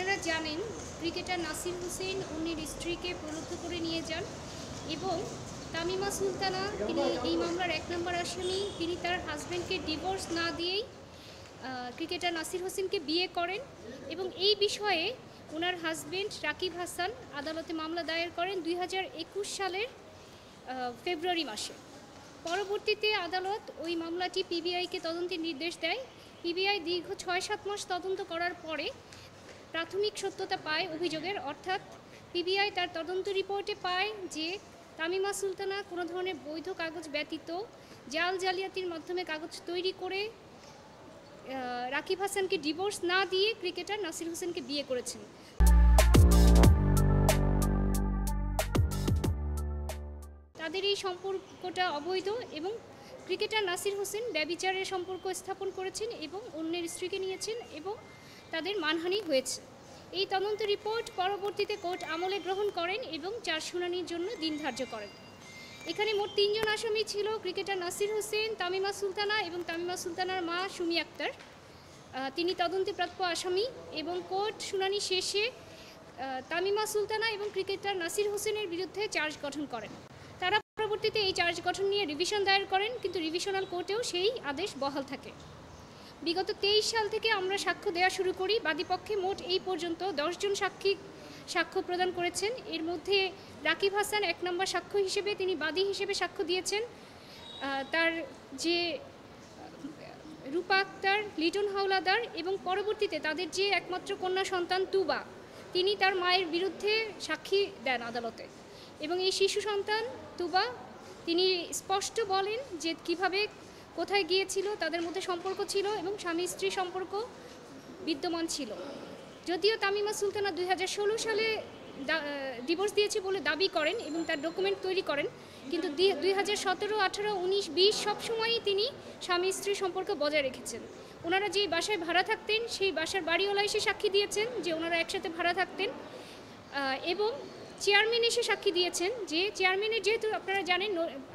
আপনারা জানেন ক্রিকেটার নাসির হোসেন অন্যের স্ত্রীকে প্রলুব্ধ করে নিয়ে যান এবং তামিমা সুলতানা তিনি এই মামলার 1 নম্বর আসামি। তিনি তার হাজব্যান্ডকে ডিভোর্স না দিয়েই ক্রিকেটার নাসির হোসেনকে বিয়ে করেন এবং এই বিষয়ে ওনার হাজব্যান্ড রাকিব হাসান আদালতে মামলা দায়ের করেন 2021 সালের ফেব্রুয়ারি মাসে। পরবর্তীতে আদালত ওই মামলাটি পিবিআইকে তদন্তের নির্দেশ দেয়। পিবিআই দীর্ঘ 6-7 মাস তদন্ত করার পরে প্রাথমিক সত্যতা পায় অভিযোগের, অর্থাৎ পিবিআই তার তদন্ত রিপোর্টে পায় যে তামিমা সুলতানা কোনো ধরনের বৈধ কাগজ ব্যতীত জালিয়াতির মাধ্যমে কাগজ তৈরি করে রাকিব হাসানকে ডিভোর্স না দিয়ে ক্রিকেটার নাসির হোসেনকে বিয়ে করেছেন। তাদের এই সম্পর্কটা অবৈধ এবং ক্রিকেটার নাসির হোসেন ব্যভিচারের সম্পর্ক স্থাপন করেছেন এবং অন্যের স্ত্রীকে নিয়েছেন এবং তাদের মানহানি হয়েছে। এই তদন্ত রিপোর্ট পরবর্তীতে কোর্ট আমলে গ্রহণ করেন এবং 4 শুনানির জন্য দিন ধার্য করেন। এখানে মোট 3 জন আসামি ছিল, ক্রিকেটার নাসির হোসেন, তামিমা সুলতানা এবং তামিমা সুলতানার মা সুমি আক্তার। তিনি তদন্তে প্রাপ্য আসামি এবং কোর্ট শুনানি শেষে তামিমা সুলতানা এবং ক্রিকেটার নাসির হোসেনের বিরুদ্ধে চার্জ গঠন করেন। তারা পরবর্তীতে এই চার্জ গঠন নিয়ে রিভিশন দায়ের করেন, কিন্তু রিভিশনাল কোর্টেও সেই আদেশ বহাল থাকে। বিগত 23 সাল থেকে আমরা সাক্ষ্য দেওয়া শুরু করি। বাদীপক্ষে মোট এই পর্যন্ত 10 জন সাক্ষী সাক্ষ্য প্রদান করেছেন। এর মধ্যে রাকিব হাসান 1 নম্বর সাক্ষ্য হিসেবে তিনি বাদী হিসেবে সাক্ষ্য দিয়েছেন। তার যে রূপা আক্তার, লিটন হাওলাদার এবং পরবর্তীতে তাদের যে একমাত্র কন্যা সন্তান তুবা, তিনি তার মায়ের বিরুদ্ধে সাক্ষী দেন আদালতে এবং এই শিশু সন্তান তুবা তিনি স্পষ্ট বলেন যে কিভাবে কোথায় গিয়েছিল, তাদের মধ্যে সম্পর্ক ছিল এবং স্বামী স্ত্রী সম্পর্ক বিদ্যমান ছিল। যদিও তামিমা সুলতানা 2016 সালে ডিভোর্স দিয়েছে বলে দাবি করেন এবং তার ডকুমেন্ট তৈরি করেন, কিন্তু 2017, 18, 19, 20 সবসময়ই তিনি স্বামী স্ত্রী সম্পর্ক বজায় রেখেছেন। ওনারা যেই বাসায় ভাড়া থাকতেন সেই বাসার বাড়িওয়ালা এসে সাক্ষী দিয়েছেন যে ওনারা একসাথে ভাড়া থাকতেন এবং চেয়ারম্যান এসে সাক্ষী দিয়েছেন যে চেয়ারম্যানের, যেহেতু আপনারা জানেন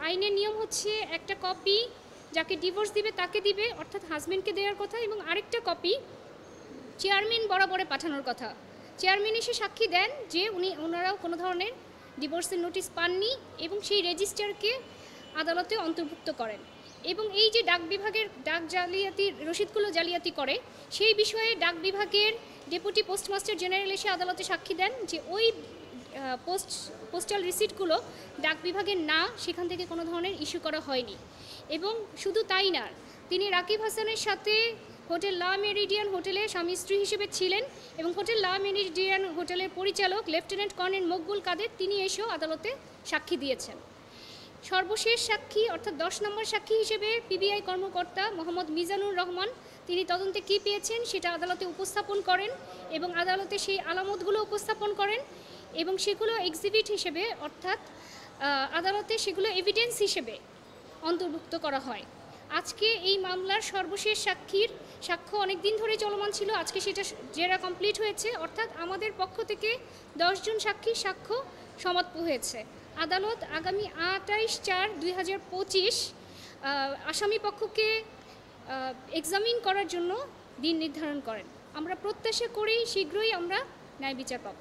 আইনের নিয়ম হচ্ছে একটা কপি যাকে ডিভোর্স দিবে তাকে দিবে, অর্থাৎ হাজব্যান্ডকে দেওয়ার কথা, এবং আরেকটা কপি চেয়ারম্যান বরাবরে পাঠানোর কথা। চেয়ারম্যান এসে সাক্ষী দেন যে ওনারাও কোনো ধরনের ডিভোর্সের নোটিশ পাননি এবং সেই রেজিস্টারকে আদালতে অন্তর্ভুক্ত করেন এবং এই যে ডাক বিভাগের ডাক জালিয়াতির রসিদগুলো জালিয়াতি করে সেই বিষয়ে ডাক বিভাগের ডেপুটি পোস্টমাস্টার জেনারেল এসে আদালতে সাক্ষী দেন যে ওই পোস্টাল রিসিটগুলো ডাক বিভাগের না, সেখান থেকে কোনো ধরনের ইস্যু করা হয়নি। এবং শুধু তাই না, তিনি রাকিব হাসানের সাথে হোটেল লা মেরিডিয়ান হোটেলে স্বামী স্ত্রী হিসেবে ছিলেন এবং হোটেল লা মেরিডিয়ান হোটেলের পরিচালক লেফটেন্যান্ট কর্নেল মকবুল কাদের তিনি এসেও আদালতে সাক্ষী দিয়েছেন। সর্বশেষ সাক্ষী অর্থাৎ 10 নম্বর সাক্ষী হিসেবে পিবিআই কর্মকর্তা মোহাম্মদ মিজানুর রহমান তিনি তদন্তে কী পেয়েছেন সেটা আদালতে উপস্থাপন করেন এবং আদালতে সেই আলামতগুলো উপস্থাপন করেন এবং সেগুলো এক্সিবিট হিসেবে অর্থাৎ আদালতে সেগুলো এভিডেন্স হিসেবে অন্তর্ভুক্ত করা হয়। আজকে এই মামলার সর্বশেষ সাক্ষীর সাক্ষ্য অনেক দিন ধরে চলমান ছিল, আজকে সেটা জেরা কমপ্লিট হয়েছে, অর্থাৎ আমাদের পক্ষ থেকে 10 জন সাক্ষীর সাক্ষ্য সমাপ্ত হয়েছে। আদালত আগামী 28/4/2025 আসামি পক্ষকে এক্সামিন করার জন্য দিন নির্ধারণ করেন। আমরা প্রত্যাশা করি শীঘ্রই আমরা ন্যায় বিচার পাব।